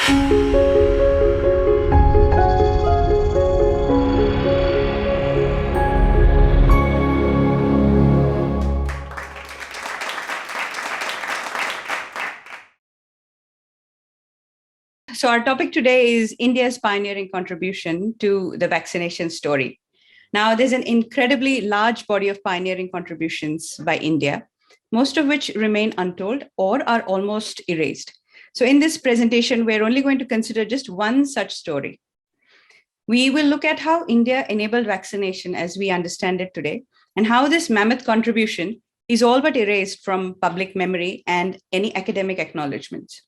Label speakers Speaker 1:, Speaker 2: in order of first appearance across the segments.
Speaker 1: So our topic today is India's pioneering contribution to the vaccination story. Now, there's an incredibly large body of pioneering contributions by India, most of which remain untold or are almost erased. So in this presentation, we're only going to consider just one such story. We will look at how India enabled vaccination as we understand it today, and how this mammoth contribution is all but erased from public memory and any academic acknowledgements.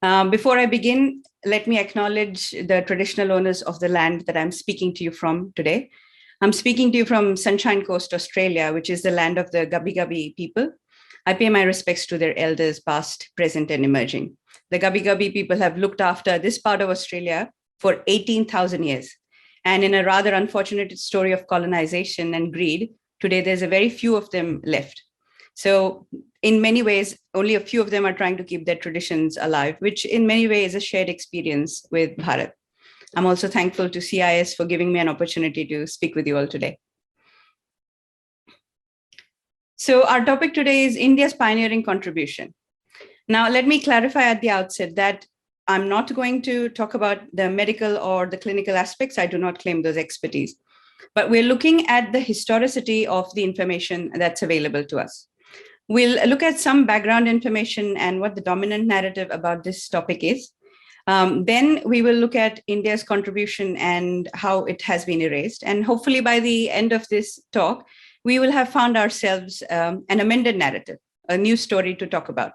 Speaker 1: Before I begin, let me acknowledge the traditional owners of the land that I'm speaking to you from today. I'm speaking to you from Sunshine Coast, Australia, which is the land of the Gubbi Gubbi people. I pay my respects to their elders, past, present, and emerging. The Gubbi Gubbi people have looked after this part of Australia for 18,000 years. And in a rather unfortunate story of colonization and greed, today there's a very few of them left. So in many ways, only a few of them are trying to keep their traditions alive, which in many ways is a shared experience with Bharat. I'm also thankful to CIS for giving me an opportunity to speak with you all today. So our topic today is India's pioneering contribution. Now, let me clarify at the outset that I'm not going to talk about the medical or the clinical aspects. I do not claim those expertise, but we're looking at the historicity of the information that's available to us. We'll look at some background information and what the dominant narrative about this topic is. Then we will look at India's contribution and how it has been erased. And hopefully by the end of this talk, we will have found ourselves an amended narrative, a new story to talk about.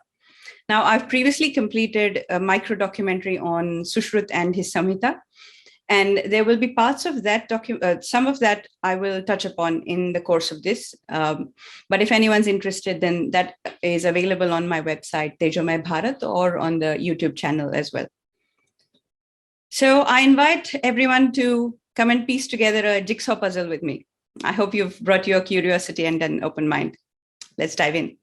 Speaker 1: Now, I've previously completed a micro documentary on Sushrut and his Samhita. And there will be parts of that some of that I will touch upon in the course of this. But if anyone's interested, then that is available on my website, Tejomay Bharat, or on the YouTube channel as well. So I invite everyone to come and piece together a jigsaw puzzle with me. I hope you've brought your curiosity and an open mind. Let's dive in.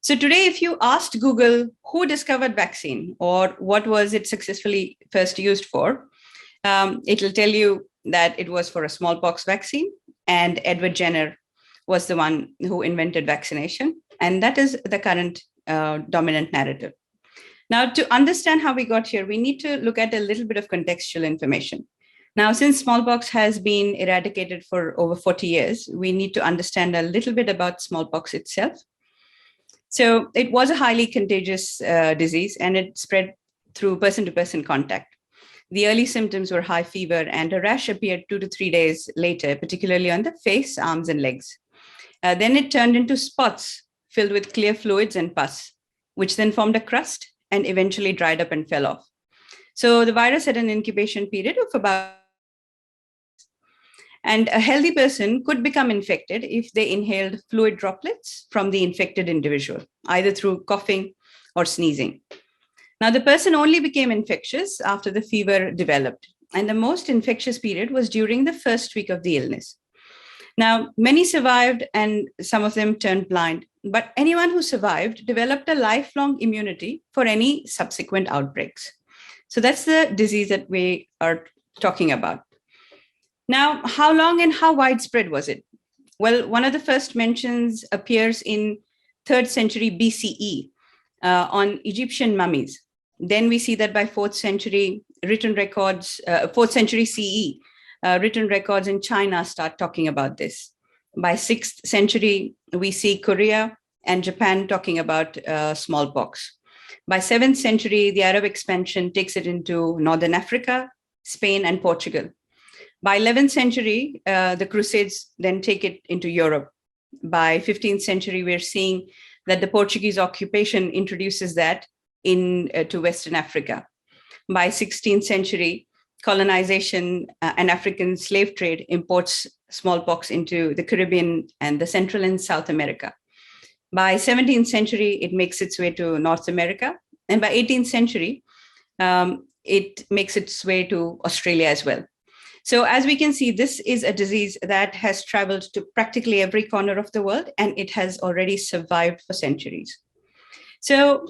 Speaker 1: So today, if you asked Google who discovered vaccine or what was it successfully first used for, it'll tell you that it was for a smallpox vaccine, and Edward Jenner was the one who invented vaccination. And that is the current dominant narrative. Now, to understand how we got here, we need to look at a little bit of contextual information. Now, since smallpox has been eradicated for over 40 years, we need to understand a little bit about smallpox itself. So it was a highly contagious disease, and it spread through person-to-person contact. The early symptoms were high fever, and a rash appeared 2 to 3 days later, particularly on the face, arms, and legs. Then it turned into spots filled with clear fluids and pus, which then formed a crust and eventually dried up and fell off. So the virus had an incubation period of about, and a healthy person could become infected if they inhaled fluid droplets from the infected individual, either through coughing or sneezing. Now, the person only became infectious after the fever developed, and the most infectious period was during the first week of the illness. Now, many survived and some of them turned blind, but anyone who survived developed a lifelong immunity for any subsequent outbreaks. So that's the disease that we are talking about. Now, how long and how widespread was it? Well, one of the first mentions appears in 3rd century BCE on Egyptian mummies. Then we see that by 4th century written records, 4th century CE, written records in China start talking about this. By 6th century, we see Korea and Japan talking about smallpox. By 7th century, the Arab expansion takes it into Northern Africa, Spain, and Portugal. By 11th century, the Crusades then take it into Europe. By 15th century, we're seeing that the Portuguese occupation introduces that to Western Africa. By 16th century, colonization and African slave trade imports smallpox into the Caribbean and the Central and South America. By 17th century, it makes its way to North America. And by 18th century, it makes its way to Australia as well. So as we can see, this is a disease that has traveled to practically every corner of the world, and it has already survived for centuries. So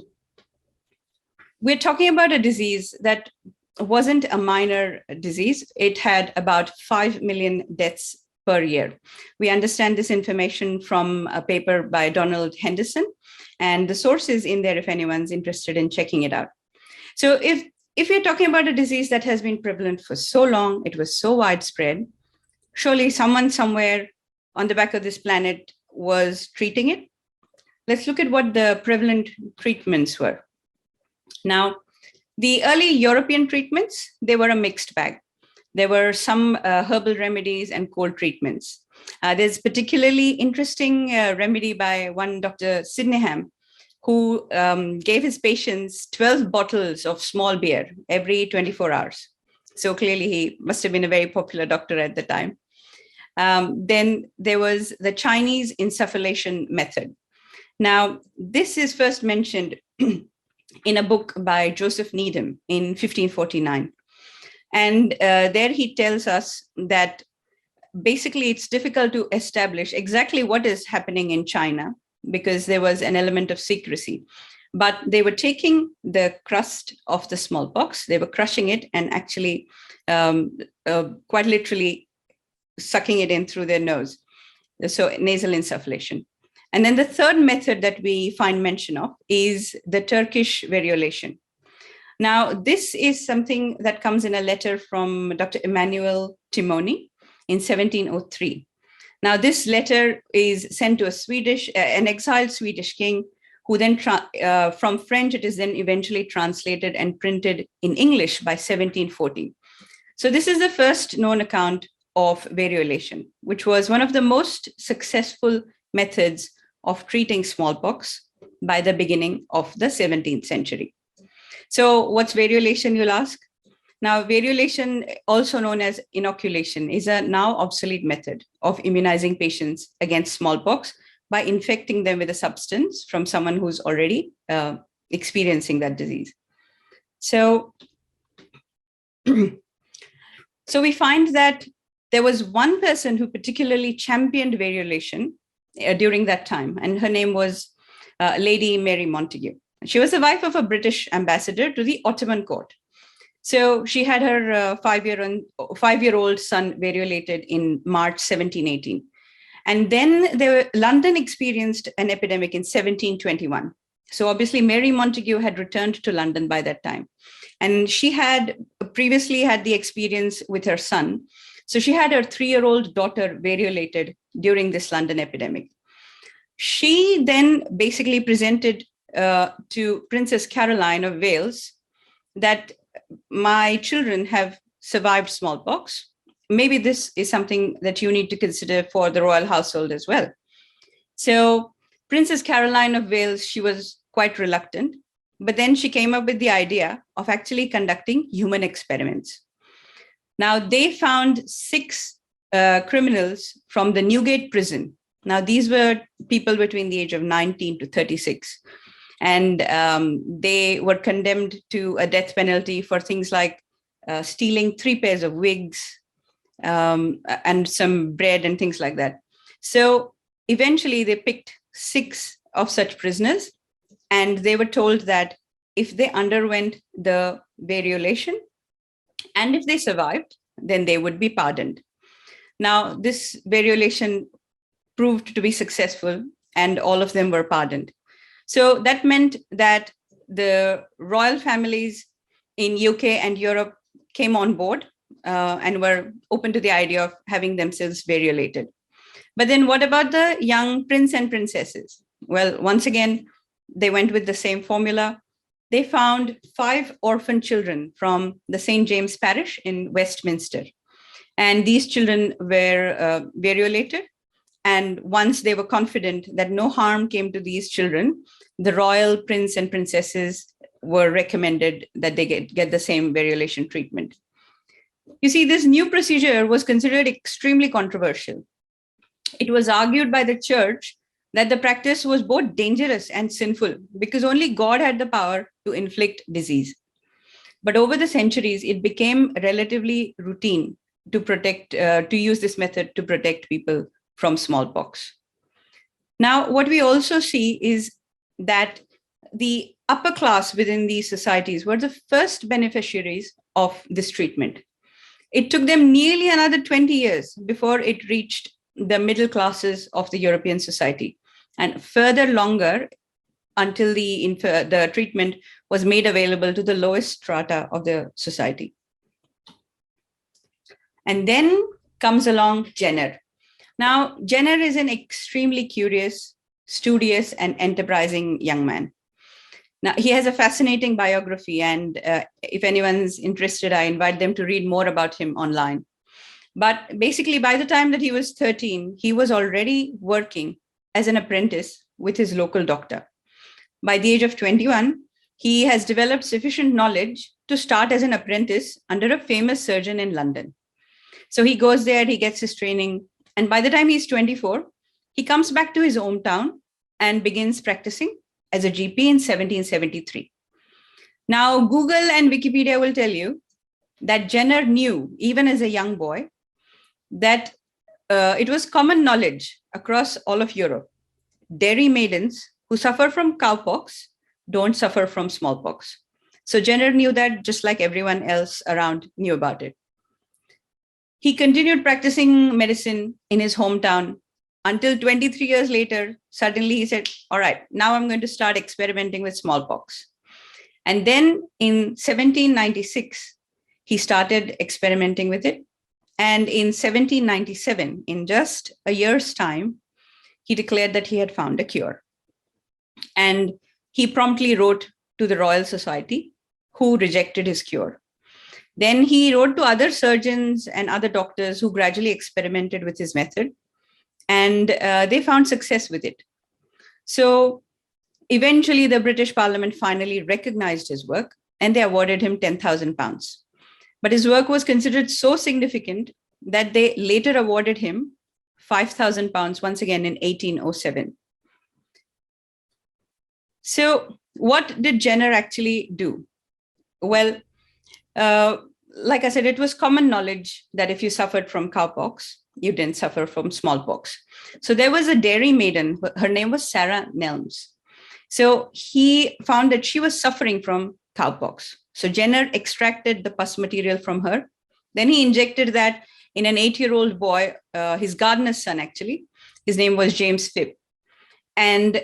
Speaker 1: we're talking about a disease that wasn't a minor disease. It had about 5 million deaths per year. We understand this information from a paper by Donald Henderson, and the source is in there if anyone's interested in checking it out. So if you're talking about a disease that has been prevalent for so long, it was so widespread, surely someone somewhere on the back of this planet was treating it. Let's look at what the prevalent treatments were. Now, the early European treatments, they were a mixed bag. There were some herbal remedies and cold treatments. There's particularly interesting remedy by one Dr. Sydenham, who gave his patients 12 bottles of small beer every 24 hours. So clearly he must have been a very popular doctor at the time. Then there was the Chinese insufflation method. Now, this is first mentioned in a book by Joseph Needham in 1549. And there he tells us that basically it's difficult to establish exactly what is happening in China because there was an element of secrecy. But they were taking the crust of the smallpox, they were crushing it and actually quite literally sucking it in through their nose. So nasal insufflation. And then the third method that we find mention of is the Turkish variolation. Now, this is something that comes in a letter from Dr. Emmanuel Timony in 1703. Now, this letter is sent to an exiled Swedish king, who then, from French, it is then eventually translated and printed in English by 1714. So this is the first known account of variolation, which was one of the most successful methods of treating smallpox by the beginning of the 17th century. So what's variolation, you'll ask? Now, variolation, also known as inoculation, is a now obsolete method of immunizing patients against smallpox by infecting them with a substance from someone who's already experiencing that disease. So we find that there was one person who particularly championed variolation during that time, and her name was Lady Mary Montagu. She was the wife of a British ambassador to the Ottoman court. So she had her 5-year-old son variolated in March 1718. And then London experienced an epidemic in 1721. So obviously Mary Montagu had returned to London by that time. And she had previously had the experience with her son. So she had her 3-year-old daughter variolated during this London epidemic. She then basically presented to Princess Caroline of Wales that my children have survived smallpox. Maybe this is something that you need to consider for the royal household as well. So Princess Caroline of Wales, she was quite reluctant, but then she came up with the idea of actually conducting human experiments. Now, they found 6 criminals from the Newgate prison. Now, these were people between the age of 19 to 36. And they were condemned to a death penalty for things like stealing 3 pairs of wigs and some bread and things like that. So eventually they picked 6 of such prisoners, and they were told that if they underwent the variolation and if they survived, then they would be pardoned. Now, this variolation proved to be successful, and all of them were pardoned. So that meant that the royal families in UK and Europe came on board and were open to the idea of having themselves variolated. But then what about the young prince and princesses? Well, once again, they went with the same formula. They found 5 orphan children from the St. James Parish in Westminster. And these children were variolated. And once they were confident that no harm came to these children, the royal prince and princesses were recommended that they get the same variolation treatment. You see, this new procedure was considered extremely controversial. It was argued by the church that the practice was both dangerous and sinful because only God had the power to inflict disease. But over the centuries, it became relatively routine to use this method to protect people from smallpox. Now, what we also see is that the upper class within these societies were the first beneficiaries of this treatment. It took them nearly another 20 years before it reached the middle classes of the European society, and further longer until the treatment was made available to the lowest strata of the society. And then comes along Jenner. Now, Jenner is an extremely curious, studious, and enterprising young man. Now, he has a fascinating biography, and if anyone's interested, I invite them to read more about him online. But basically, by the time that he was 13, he was already working as an apprentice with his local doctor. By the age of 21, he has developed sufficient knowledge to start as an apprentice under a famous surgeon in London. So he goes there, he gets his training, and by the time he's 24, he comes back to his hometown and begins practicing as a GP in 1773. Now, Google and Wikipedia will tell you that Jenner knew, even as a young boy, that it was common knowledge across all of Europe. Dairy maidens who suffer from cowpox don't suffer from smallpox. So Jenner knew that, just like everyone else around knew about it. He continued practicing medicine in his hometown until 23 years later, suddenly he said, all right, now I'm going to start experimenting with smallpox. And then in 1796, he started experimenting with it. And in 1797, in just a year's time, he declared that he had found a cure. And he promptly wrote to the Royal Society, who rejected his cure. Then he wrote to other surgeons and other doctors who gradually experimented with his method, and they found success with it. So eventually the British Parliament finally recognized his work, and they awarded him £10,000. But his work was considered so significant that they later awarded him £5,000 once again in 1807. So what did Jenner actually do? Well, like I said, it was common knowledge that if you suffered from cowpox, you didn't suffer from smallpox. So there was a dairy maiden, her name was Sarah Nelms. So he found that she was suffering from cowpox. So Jenner extracted the pus material from her. Then he injected that in an 8-year-old boy, his gardener's son, actually. His name was James Phipp. And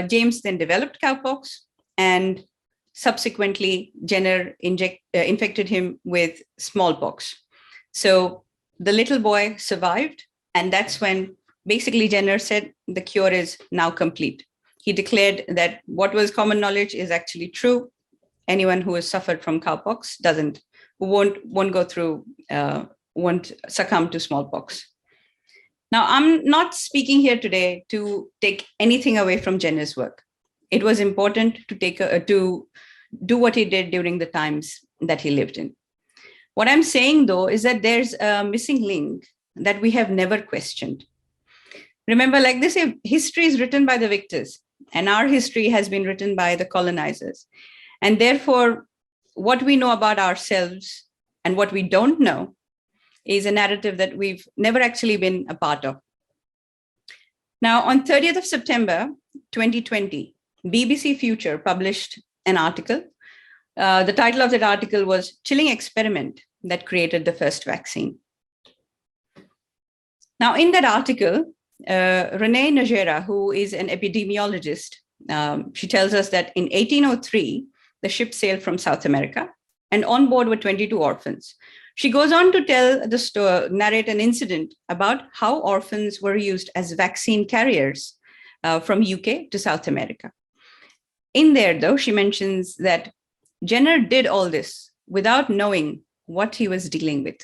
Speaker 1: James then developed cowpox, and subsequently, Jenner infected him with smallpox. So the little boy survived, and that's when basically Jenner said the cure is now complete. He declared that what was common knowledge is actually true. Anyone who has suffered from cowpox won't succumb to smallpox. Now, I'm not speaking here today to take anything away from Jenner's work. It was important to do what he did during the times that he lived in. What I'm saying, though, is that there's a missing link that we have never questioned. Remember, like they say, history is written by the victors, and our history has been written by the colonizers. And therefore, what we know about ourselves and what we don't know is a narrative that we've never actually been a part of. Now, on 30th of September, 2020, BBC Future published an article. The title of that article was "Chilling Experiment That Created the First Vaccine." Now, in that article, Renee Najera, who is an epidemiologist, she tells us that in 1803, the ship sailed from South America, and on board were 22 orphans. She goes on to narrate an incident about how orphans were used as vaccine carriers from UK to South America. In there, though, she mentions that Jenner did all this without knowing what he was dealing with.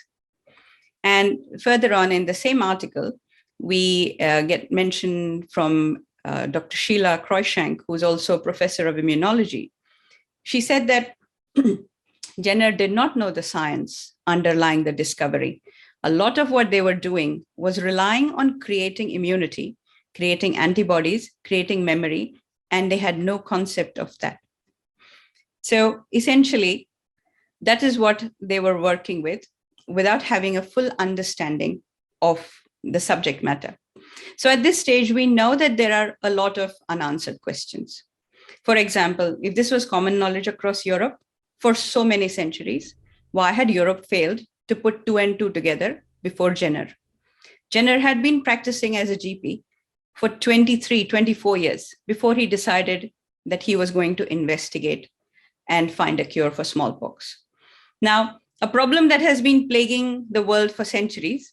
Speaker 1: And further on in the same article, we get mention from Dr. Sheila Cruikshank, who's also a professor of immunology. She said that Jenner did not know the science underlying the discovery. A lot of what they were doing was relying on creating immunity, creating antibodies, creating memory, and they had no concept of that. So essentially, that is what they were working with without having a full understanding of the subject matter. So at this stage, we know that there are a lot of unanswered questions. For example, if this was common knowledge across Europe for so many centuries, why had Europe failed to put two and two together before Jenner? Jenner had been practicing as a GP for 23, 24 years before he decided that he was going to investigate and find a cure for smallpox. Now, a problem that has been plaguing the world for centuries,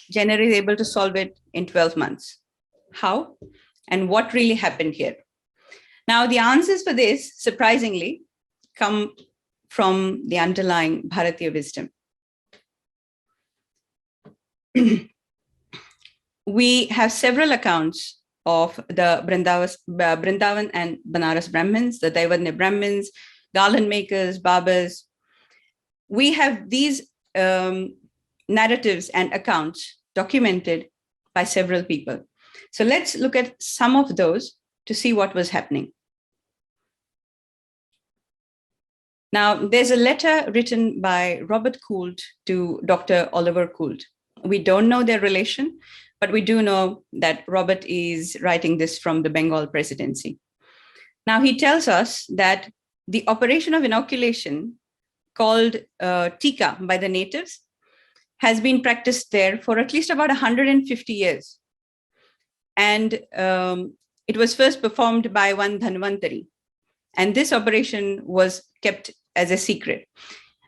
Speaker 1: Jenner is able to solve it in 12 months. How? And what really happened here? Now, the answers for this, surprisingly, come from the underlying Bharatiya wisdom. We have several accounts of the Vrindavan and Banaras Brahmins, the Daivadnya Brahmins, garland makers, barbers. We have these narratives and accounts documented by several people. So let's look at some of those to see what was happening. Now, there's a letter written by Robert Gould to Dr. Oliver Gould. We don't know their relation, but we do know that Robert is writing this from the Bengal presidency. Now, he tells us that the operation of inoculation called Tika by the natives has been practiced there for at least about 150 years. And it was first performed by one Dhanvantari. And this operation was kept as a secret.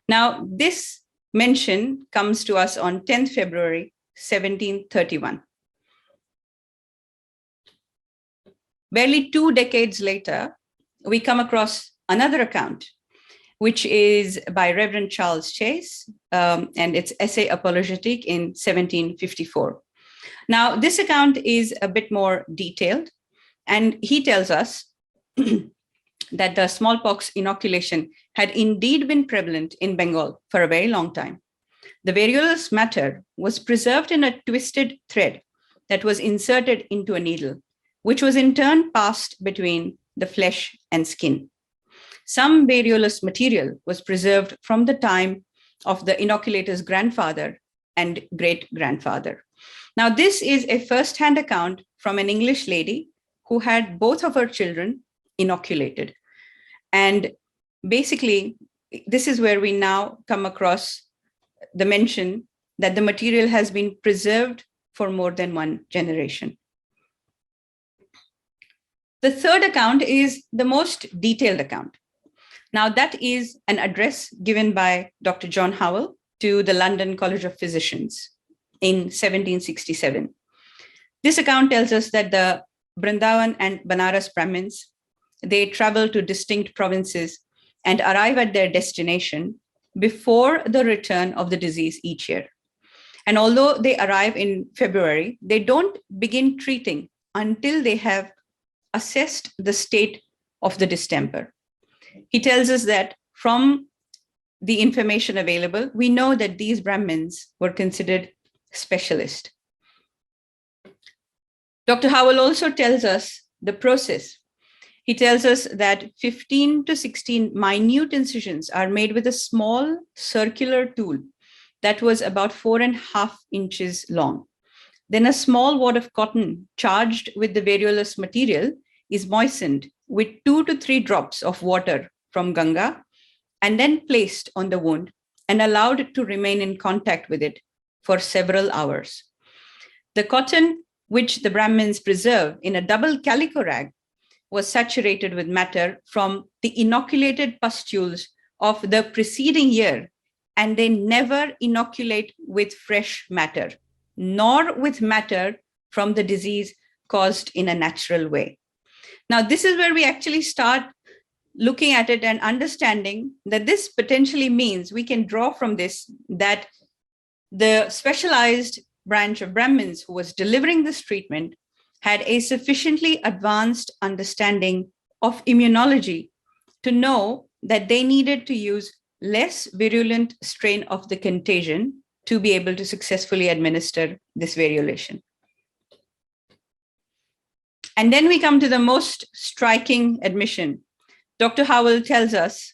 Speaker 1: Now, this mention comes to us on 10th February, 1731. Barely 2 decades later, we come across another account, which is by Reverend Charles Chase, and it's Essai Apologetique in 1754. Now, this account is a bit more detailed, and he tells us that the smallpox inoculation had indeed been prevalent in Bengal for a very long time. The variolous matter was preserved in a twisted thread that was inserted into a needle, which was in turn passed between the flesh and skin. Some variolous material was preserved from the time of the inoculator's grandfather and great-grandfather. Now, this is a first-hand account from an English lady who had both of her children inoculated. And basically, this is where we now come across the mention that the material has been preserved for more than one generation. The third account is the most detailed account. Now, that is an address given by Dr. John Howell to the London College of Physicians in 1767. This account tells us that the Vrindavan and Banaras Brahmins, they travel to distinct provinces and arrive at their destination before the return of the disease each year. And although they arrive in February, they don't begin treating until they have assessed the state of the distemper. He tells us that from the information available, we know that these Brahmins were considered specialists. Dr. Howell also tells us the process. He tells us that 15 to 16 minute incisions are made with a small circular tool that was about 4.5 inches long. Then a small wad of cotton charged with the variolous material is moistened with 2 to 3 drops of water from Ganga and then placed on the wound and allowed to remain in contact with it for several hours. The cotton, which the Brahmins preserve in a double calico rag, was saturated with matter from the inoculated pustules of the preceding year, and they never inoculate with fresh matter, nor with matter from the disease caused in a natural way. Now, this is where we actually start looking at it and understanding that this potentially means we can draw from this that the specialized branch of Brahmins who was delivering this treatment had a sufficiently advanced understanding of immunology to know that they needed to use less virulent strain of the contagion to be able to successfully administer this variolation. And then we come to the most striking admission. Dr. Howell tells us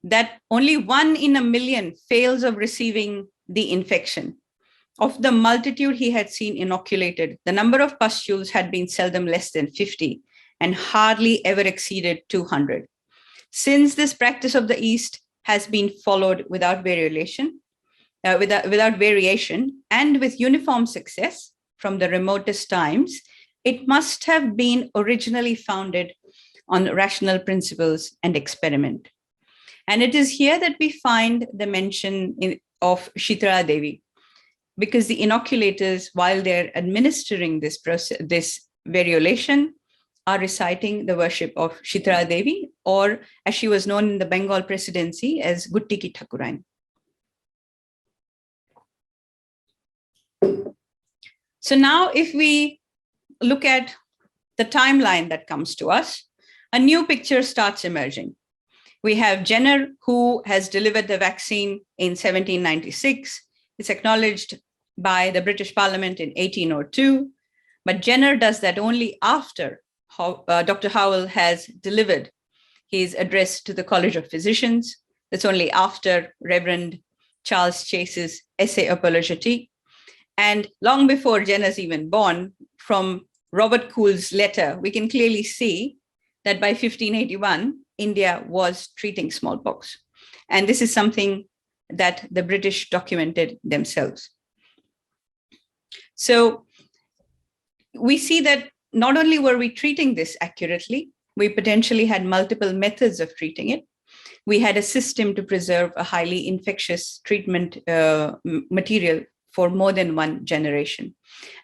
Speaker 1: that only 1 in a million fails of receiving the infection. Of the multitude he had seen inoculated, the number of pustules had been seldom less than 50, and hardly ever exceeded 200. Since this practice of the East has been followed without variation, and with uniform success from the remotest times, it must have been originally founded on rational principles and experiment. And it is here that we find the mention of Shitala Devi, because the inoculators, while they're administering this variolation, are reciting the worship of Shitala Devi, or as she was known in the Bengal presidency as Gutti Ki Thakurain. So now if we look at the timeline that comes to us, a new picture starts emerging. We have Jenner, who has delivered the vaccine in 1796. It's acknowledged by the British Parliament in 1802, but Jenner does that only after Dr. Howell has delivered his address to the College of Physicians. That's only after Reverend Charles Chase's Essai Apologetique. And long before Jenner's even born, from Robert Coole's letter, we can clearly see that by 1581, India was treating smallpox. And this is something that the British documented themselves. So we see that not only were we treating this accurately, we potentially had multiple methods of treating it. We had a system to preserve a highly infectious treatment material for more than one generation.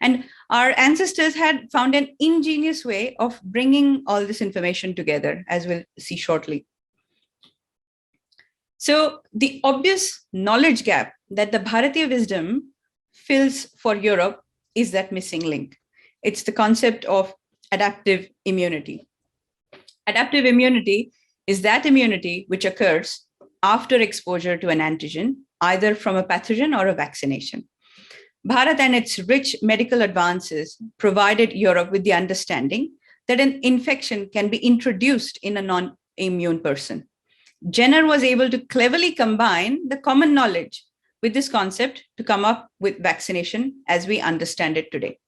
Speaker 1: And our ancestors had found an ingenious way of bringing all this information together, as we'll see shortly. So the obvious knowledge gap that the Bharatiya wisdom fills for Europe is that missing link. It's the concept of adaptive immunity. Adaptive immunity is that immunity which occurs after exposure to an antigen, either from a pathogen or a vaccination. Bharat and its rich medical advances provided Europe with the understanding that an infection can be introduced in a non-immune person. Jenner was able to cleverly combine the common knowledge with this concept to come up with vaccination as we understand it today.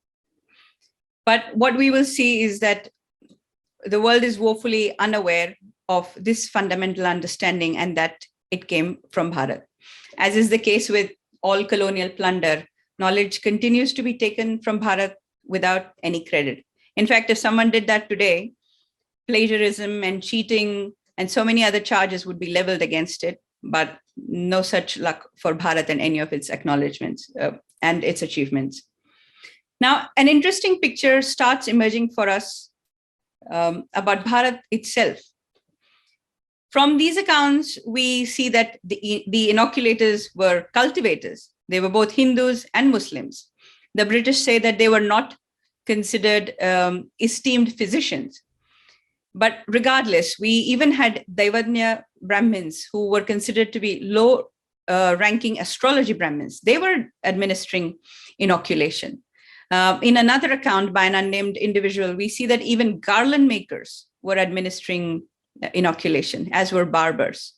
Speaker 1: But what we will see is that the world is woefully unaware of this fundamental understanding, and that it came from Bharat. As is the case with all colonial plunder, knowledge continues to be taken from Bharat without any credit. In fact, if someone did that today, plagiarism and cheating and so many other charges would be leveled against it, but no such luck for Bharat and any of its acknowledgements and its achievements. Now, an interesting picture starts emerging for us about Bharat itself. From these accounts, we see that the inoculators were cultivators. They were both Hindus and Muslims. The British say that they were not considered esteemed physicians. But regardless, we even had Daivadnya Brahmins who were considered to be low-ranking astrology Brahmins. They were administering inoculation. In another account by an unnamed individual, we see that even garland makers were administering inoculation, as were barbers.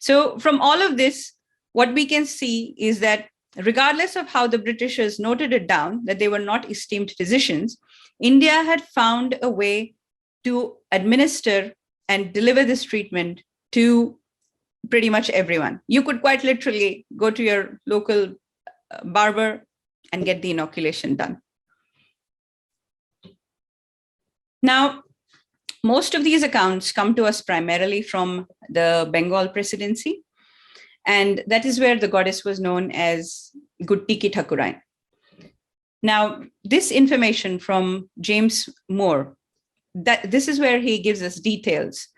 Speaker 1: So from all of this, what we can see is that regardless of how the Britishers noted it down, that they were not esteemed physicians, India had found a way to administer and deliver this treatment to pretty much everyone. You could quite literally go to your local barber and get the inoculation done. Now, most of these accounts come to us primarily from the Bengal presidency, and that is where the goddess was known as Gutti Ki Thakurain. Now, this information from James Moore, this is where he gives us details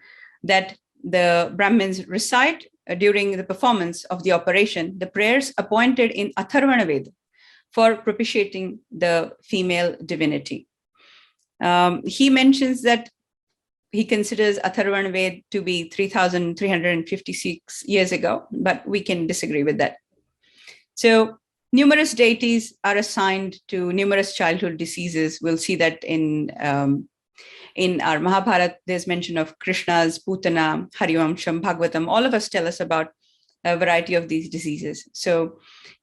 Speaker 1: that the Brahmins recite during the performance of the operation, the prayers appointed in Atharvana Veda for propitiating the female divinity. He mentions that he considers Atharvana Veda to be 3,356 years ago, but we can disagree with that. So numerous deities are assigned to numerous childhood diseases. We'll see that in our Mahabharata, there's mention of Krishna's, Putana, Harivamsham, Bhagavatam. All of us tell us about a variety of these diseases. So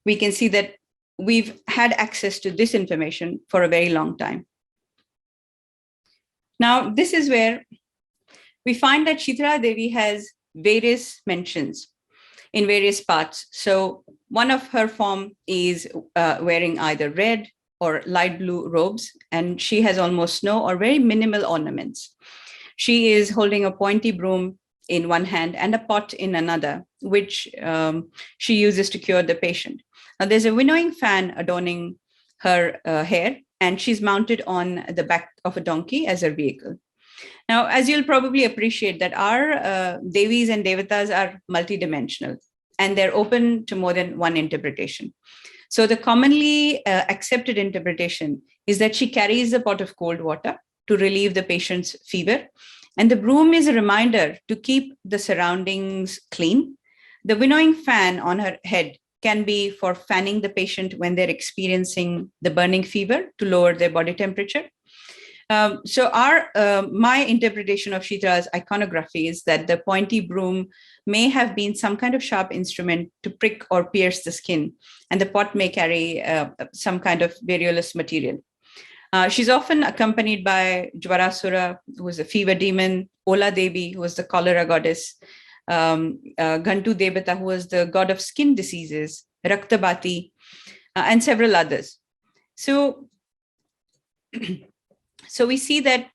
Speaker 1: we can see that we've had access to this information for a very long time. Now, this is where we find that Shitala Devi has various mentions in various parts. So one of her form is wearing either red or light blue robes, and she has almost no or very minimal ornaments. She is holding a pointy broom in one hand and a pot in another, which she uses to cure the patient. Now, there's a winnowing fan adorning her hair, and she's mounted on the back of a donkey as her vehicle. Now, as you'll probably appreciate, that our Devis and Devatas are multidimensional, and they're open to more than one interpretation. So the commonly accepted interpretation is that she carries a pot of cold water to relieve the patient's fever, and the broom is a reminder to keep the surroundings clean. The winnowing fan on her head can be for fanning the patient when they're experiencing the burning fever to lower their body temperature. So my interpretation of Shitala's iconography is that the pointy broom may have been some kind of sharp instrument to prick or pierce the skin, and the pot may carry some kind of variolous material. She's often accompanied by Jvarasura, who is a fever demon, Ola Devi, who is the cholera goddess, Ghantu Devata, who was the god of skin diseases, Raktabati, and several others. So we see that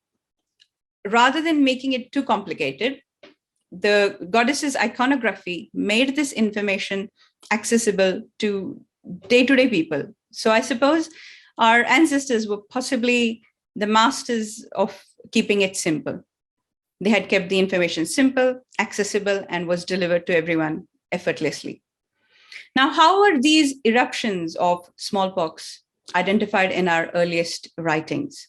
Speaker 1: rather than making it too complicated, the goddess's iconography made this information accessible to day-to-day people. So I suppose our ancestors were possibly the masters of keeping it simple. They had kept the information simple, accessible, and was delivered to everyone effortlessly. Now, how are these eruptions of smallpox identified in our earliest writings?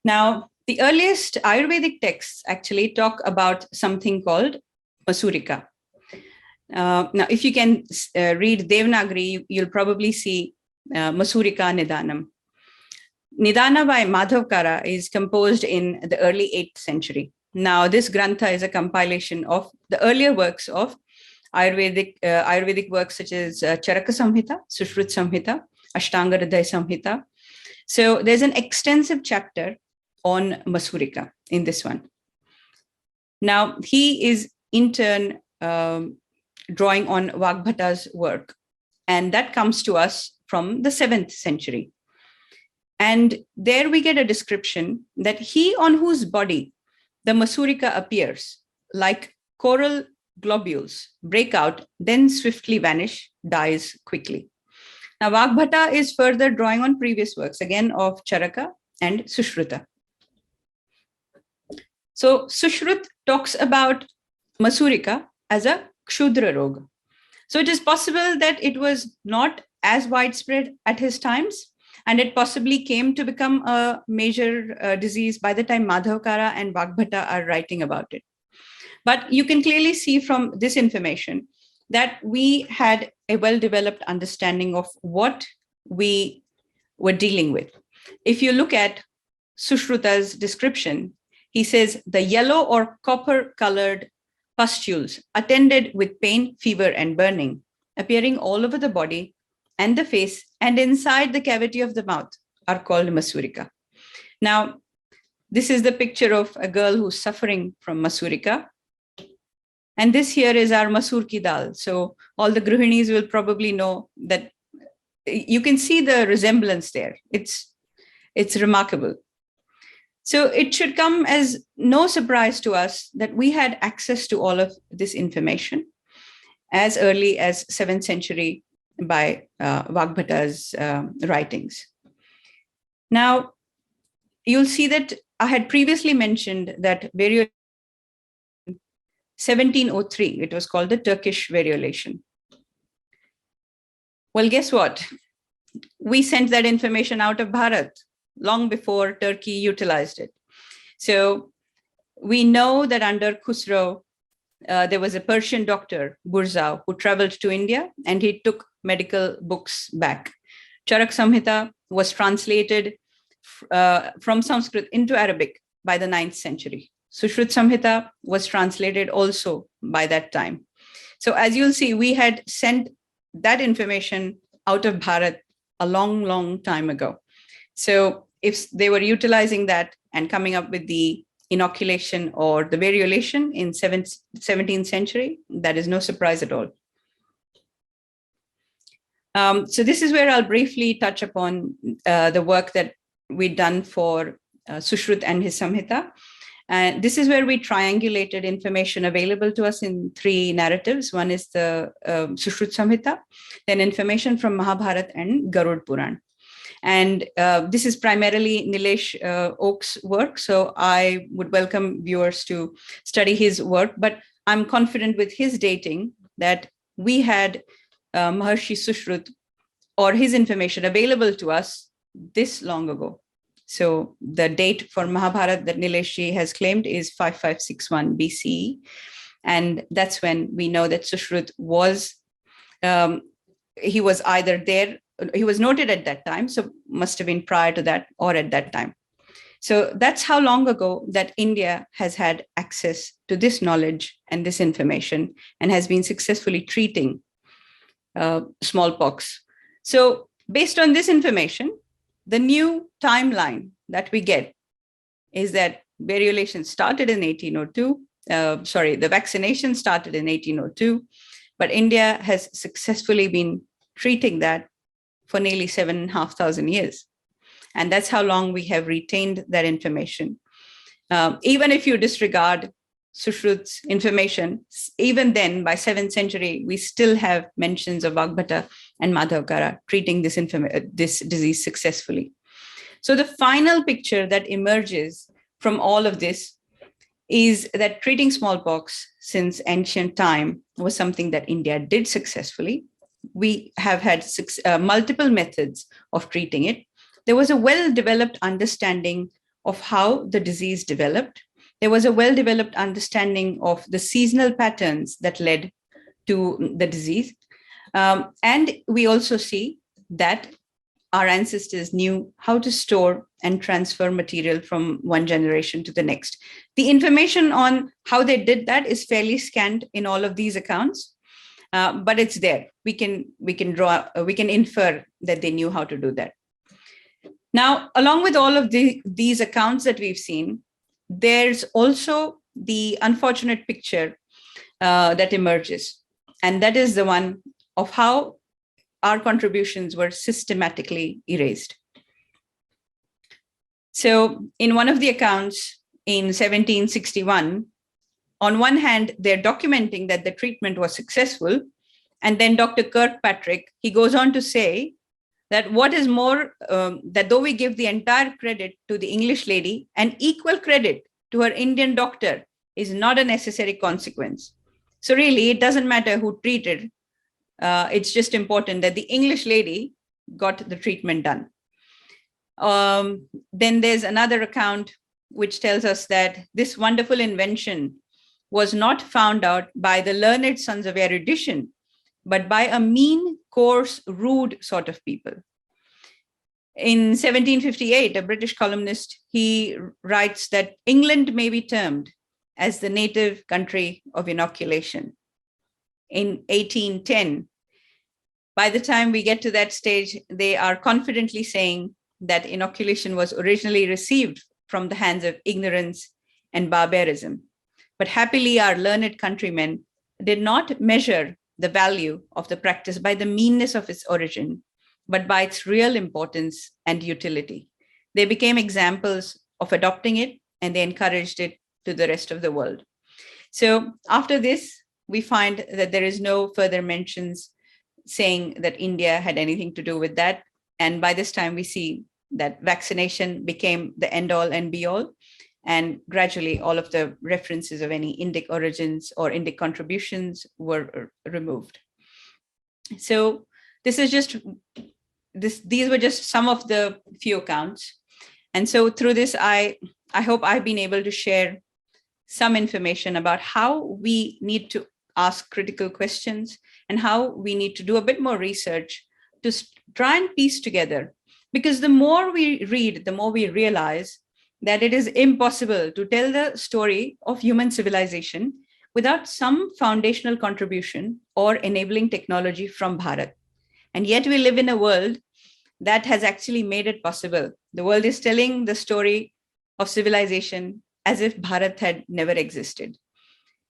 Speaker 1: Now, the earliest Ayurvedic texts actually talk about something called Masurika. Now, if you can read Devanagari, you'll probably see Masurika Nidanam. Nidana by Madhavkara is composed in the early 8th century. Now, this grantha is a compilation of the earlier works of Ayurvedic works such as Charaka Samhita, Sushrut Samhita, Ashtanga Hridaya Samhita. So there's an extensive chapter on Masurika in this one. Now, he is in turn drawing on Vagbhata's work, and that comes to us from the 7th century. And there we get a description that he on whose body the Masurika appears, like coral globules, break out, then swiftly vanish, dies quickly. Now, Vagbhata is further drawing on previous works, again of Charaka and Sushruta. So Sushrut talks about Masurika as a Kshudra Roga. So it is possible that it was not as widespread at his times, and it possibly came to become a major disease by the time Madhavkara and Vagbhata are writing about it. But you can clearly see from this information that we had a well-developed understanding of what we were dealing with. If you look at Sushruta's description, he says the yellow or copper-colored pustules attended with pain, fever, and burning, appearing all over the body and the face and inside the cavity of the mouth are called Masurika. Now, this is the picture of a girl who's suffering from Masurika. And this here is our Masur ki dal. So all the Gruhinis will probably know that you can see the resemblance there. It's remarkable. So it should come as no surprise to us that we had access to all of this information as early as 7th century by Vagbhata's writings. Now, you'll see that I had previously mentioned that 1703, it was called the Turkish variolation. Well, guess what? We sent that information out of Bharat long before Turkey utilized it. So we know that under Khusro, there was a Persian doctor, Burza, who traveled to India and he took medical books back. Charak Samhita was translated from Sanskrit into Arabic by the 9th century. Sushrut Samhita was translated also by that time. So as you'll see, we had sent that information out of Bharat a long, long time ago. So if they were utilizing that and coming up with the inoculation or the variolation in 17th century, that is no surprise at all. So this is where I'll briefly touch upon the work that we've done for Sushrut and his Samhita. And this is where we triangulated information available to us in 3 narratives. One is the Sushrut Samhita, then information from Mahabharata and Garud Puran. And this is primarily Nilesh Oak's work. So I would welcome viewers to study his work, but I'm confident with his dating that we had Maharshi Sushrut or his information available to us this long ago. So the date for Mahabharata that Nilesh has claimed is 5561 BCE. And that's when we know that Sushrut was, he was either there, he was noted at that time, so must have been prior to that or at that time. So that's how long ago that India has had access to this knowledge and this information and has been successfully treating smallpox. So based on this information, the new timeline that we get is that variolation started in 1802. The vaccination started in 1802, but India has successfully been treating that for nearly 7,500 years. And that's how long we have retained that information. Even if you disregard Sushrut's information, even then by 7th century, we still have mentions of Vagbhata and Madhavkara treating this disease successfully. So the final picture that emerges from all of this is that treating smallpox since ancient time was something that India did successfully. We have had multiple methods of treating it. There was a well-developed understanding of how the disease developed. There was a well-developed understanding of the seasonal patterns that led to the disease. And we also see that our ancestors knew how to store and transfer material from one generation to the next. The information on how they did that is fairly scant in all of these accounts, but it's there. We can infer that they knew how to do that. Now, along with all of these accounts that we've seen, there's also the unfortunate picture that emerges, and that is the one of how our contributions were systematically erased. So in one of the accounts in 1761, on one hand, they're documenting that the treatment was successful. And then Dr. Kirkpatrick, he goes on to say that what is more, that though we give the entire credit to the English lady, an equal credit to her Indian doctor is not a necessary consequence. So really, it doesn't matter who treated. It's just important that the English lady got the treatment done. Then there's another account which tells us that this wonderful invention was not found out by the learned sons of erudition, but by a mean, coarse, rude sort of people. In 1758, a British columnist, he writes that England may be termed as the native country of inoculation. In 1810, by the time we get to that stage, they are confidently saying that inoculation was originally received from the hands of ignorance and barbarism. But happily, our learned countrymen did not measure the value of the practice by the meanness of its origin, but by its real importance and utility. They became examples of adopting it, and they encouraged it to the rest of the world. So after this, we find that there is no further mentions saying that India had anything to do with that. And by this time, we see that vaccination became the end all and be all. And gradually, all of the references of any Indic origins or Indic contributions were removed. So this is just, these were just some of the few accounts. And so through this, I hope I've been able to share some information about how we need to ask critical questions and how we need to do a bit more research to try and piece together. Because the more we read, the more we realize that it is impossible to tell the story of human civilization without some foundational contribution or enabling technology from Bharat. And yet we live in a world that has actually made it possible. The world is telling the story of civilization as if Bharat had never existed.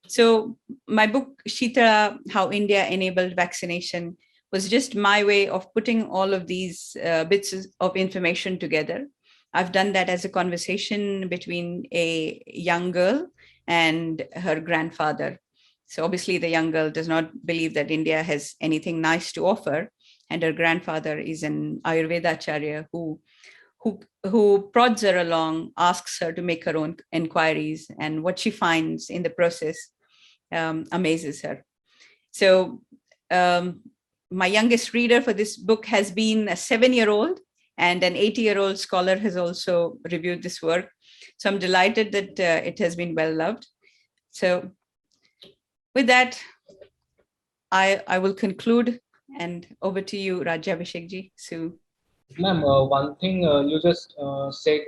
Speaker 1: So my book, Shitala, How India Enabled Vaccination, was just my way of putting all of these bits of information together. I've done that as a conversation between a young girl and her grandfather. So obviously the young girl does not believe that India has anything nice to offer. And her grandfather is an Ayurveda acharya who prods her along, asks her to make her own inquiries, and what she finds in the process amazes her. So my youngest reader for this book has been a 7-year-old, and an 80-year-old scholar has also reviewed this work. So I'm delighted that it has been well loved. So with that, I will conclude, and over to you, Rajabhishek-ji. So,
Speaker 2: ma'am, one thing you just said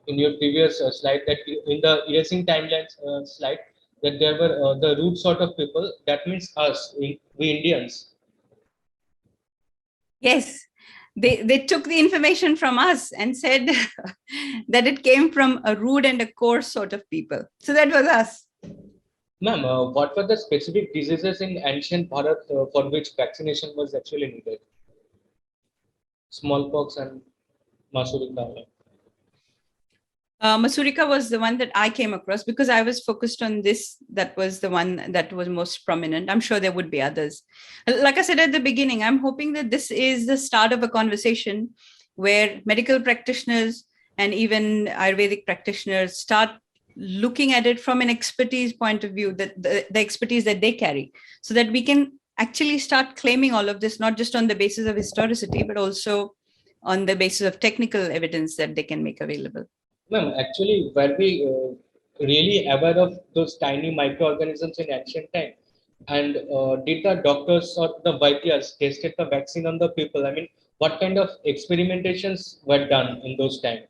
Speaker 2: in your previous slide, that in the erasing timelines slide, that there were the root sort of people. That means us, we Indians.
Speaker 1: yes, they took the information from us and said that it came from a rude and a coarse sort of people. So that was us.
Speaker 2: Ma'am, what were the specific diseases in ancient Bharat for which vaccination was actually needed? Smallpox and Masurika.
Speaker 1: Masurika was the one that I came across because I was focused on this. That was the one that was most prominent. I'm sure there would be others. Like I said at the beginning, I'm hoping that this is the start of a conversation where medical practitioners and even Ayurvedic practitioners start looking at it from an expertise point of view, that the expertise that they carry, so that we can actually start claiming all of this, not just on the basis of historicity, but also on the basis of technical evidence that they can make available.
Speaker 2: Ma'am, actually, were we really aware of those tiny microorganisms in ancient time? And did the doctors or the Vaidyas tested the vaccine on the people? I mean, what kind of experimentations were done in those times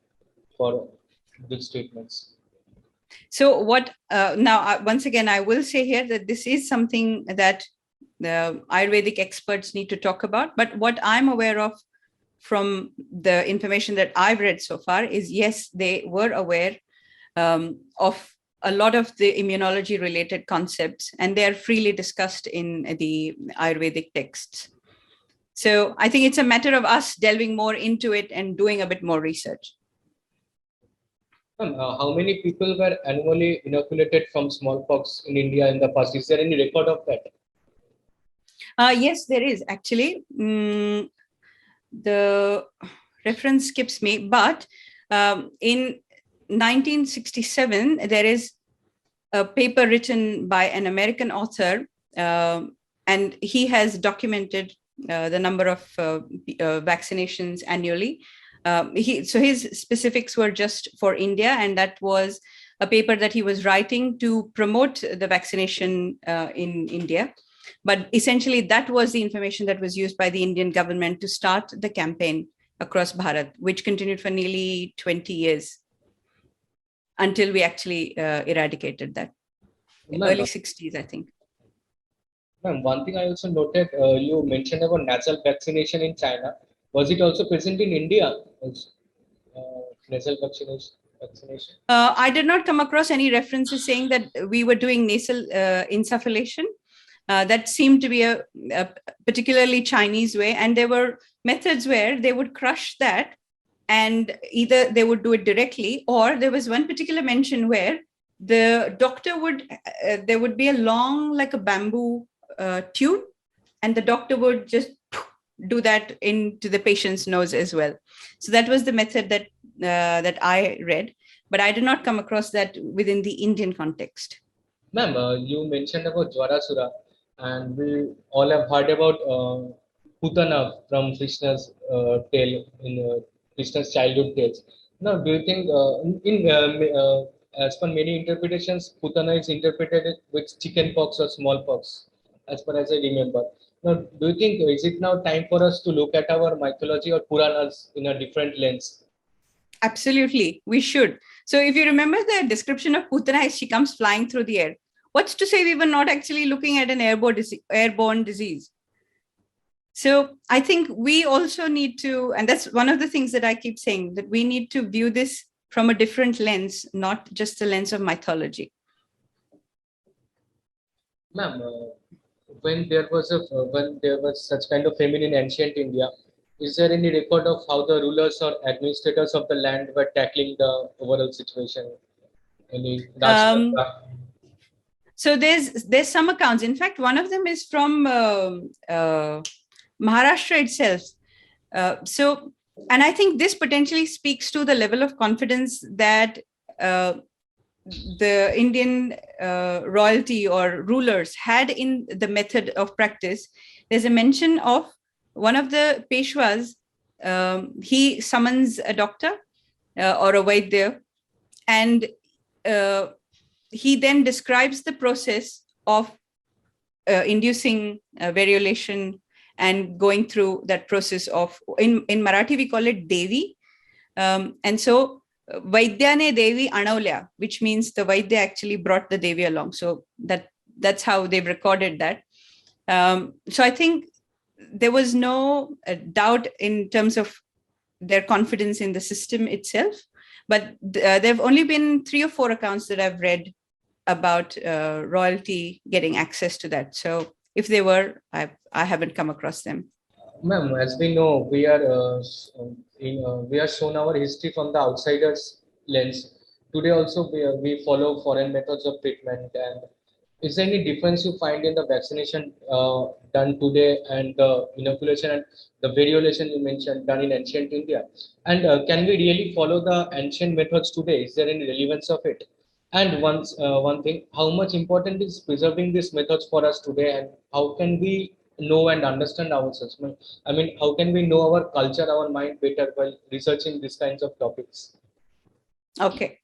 Speaker 2: for these treatments?
Speaker 1: So what now, once again, I will say here that this is something that the Ayurvedic experts need to talk about. But what I'm aware of from the information that I've read so far is, yes, they were aware of a lot of the immunology related concepts, and they are freely discussed in the Ayurvedic texts. So I think it's a matter of us delving more into it and doing a bit more research.
Speaker 2: How many people were annually inoculated from smallpox in India in the past? Is there any record of that?
Speaker 1: Yes, there is actually. The reference skips me, but in 1967, there is a paper written by an American author, and he has documented the number of vaccinations annually. So his specifics were just for India, and that was a paper that he was writing to promote the vaccination in India. But essentially, that was the information that was used by the Indian government to start the campaign across Bharat, which continued for nearly 20 years until we actually eradicated that. Early 60s, I think.
Speaker 2: Ma'am, one thing I also noted, you mentioned about nasal vaccination in China. Was it also present in India? Nasal vaccination?
Speaker 1: I did not come across any references saying that we were doing nasal insufflation. That seemed to be a particularly Chinese way. And there were methods where they would crush that, and either they would do it directly, or there was one particular mention where the doctor would, there would be a long, like a bamboo tube, and the doctor would just do that into the patient's nose as well. So that was the method that that I read, but I did not come across that within the Indian context.
Speaker 2: Ma'am, you mentioned about Jwarasura, and we all have heard about Putana from Krishna's tale in Krishna's childhood tales. Now, do you think, as per many interpretations, Putana is interpreted with chicken pox or smallpox, as far as I remember. Now, do you think is it now time for us to look at our mythology or Puranas in a different lens?
Speaker 1: Absolutely, we should. So if you remember the description of Putana as she comes flying through the air, what's to say we were not actually looking at an airborne disease? So I think we also need to, and that's one of the things that I keep saying, that we need to view this from a different lens, not just the lens of mythology.
Speaker 2: Ma'am, when there was such kind of famine in ancient India, is there any record of how the rulers or administrators of the land were tackling the overall situation? Any
Speaker 1: Um,
Speaker 2: Rajpatra?
Speaker 1: so there's some accounts. In fact, one of them is from Maharashtra itself. And I think this potentially speaks to the level of confidence that the Indian royalty or rulers had in the method of practice. There's a mention of one of the Peshwas. He summons a doctor or a Vaidya, and he then describes the process of inducing variolation and going through that process of, in Marathi, we call it Devi. And so Vaidyane Devi Anavlya, which means the Vaidya actually brought the Devi along. So that's how they've recorded that. So I think there was no doubt in terms of their confidence in the system itself. But there have only been 3 or 4 accounts that I've read about royalty getting access to that. So if they were, I haven't come across them.
Speaker 2: Ma'am, as we know, we are shown our history from the outsider's lens. Today also we follow foreign methods of treatment. And is there any difference you find in the vaccination done today and the inoculation and the variolation you mentioned done in ancient India? And can we really follow the ancient methods today? Is there any relevance of it? And one thing, how much important is preserving these methods for us today, and how can we know and understand ourselves? I mean, how can we know our culture, our mind better while researching these kinds of topics?
Speaker 1: Okay.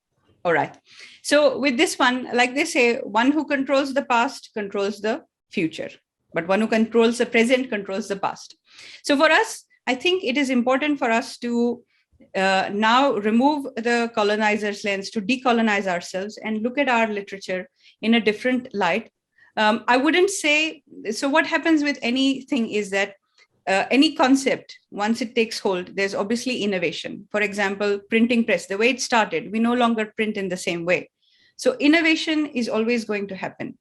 Speaker 1: All right. So with this one, like they say, one who controls the past controls the future, but one who controls the present controls the past. So for us, I think it is important for us to now remove the colonizer's lens, to decolonize ourselves and look at our literature in a different light. I wouldn't say, so what happens with anything is that any concept, once it takes hold, there's obviously innovation. For example, printing press, the way it started, we no longer print in the same way. So innovation is always going to happen.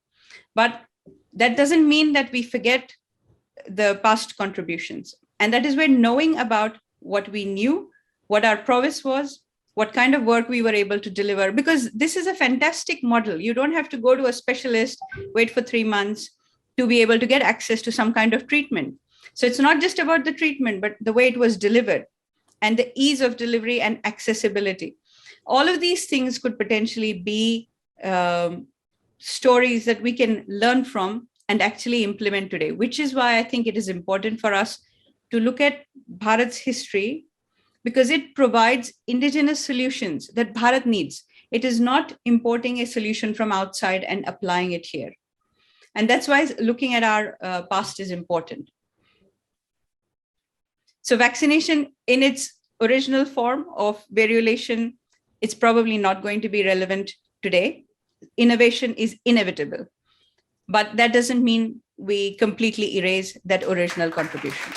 Speaker 1: But that doesn't mean that we forget the past contributions. And that is where knowing about what we knew, what our prowess was, what kind of work we were able to deliver, because this is a fantastic model. You don't have to go to a specialist, wait for 3 months to be able to get access to some kind of treatment. So it's not just about the treatment, but the way it was delivered and the ease of delivery and accessibility. All of these things could potentially be stories that we can learn from and actually implement today, which is why I think it is important for us to look at Bharat's history, because it provides indigenous solutions that Bharat needs. It is not importing a solution from outside and applying it here. And that's why looking at our past is important. So vaccination in its original form of variolation, it's probably not going to be relevant today. Innovation is inevitable, but that doesn't mean we completely erase that original contribution.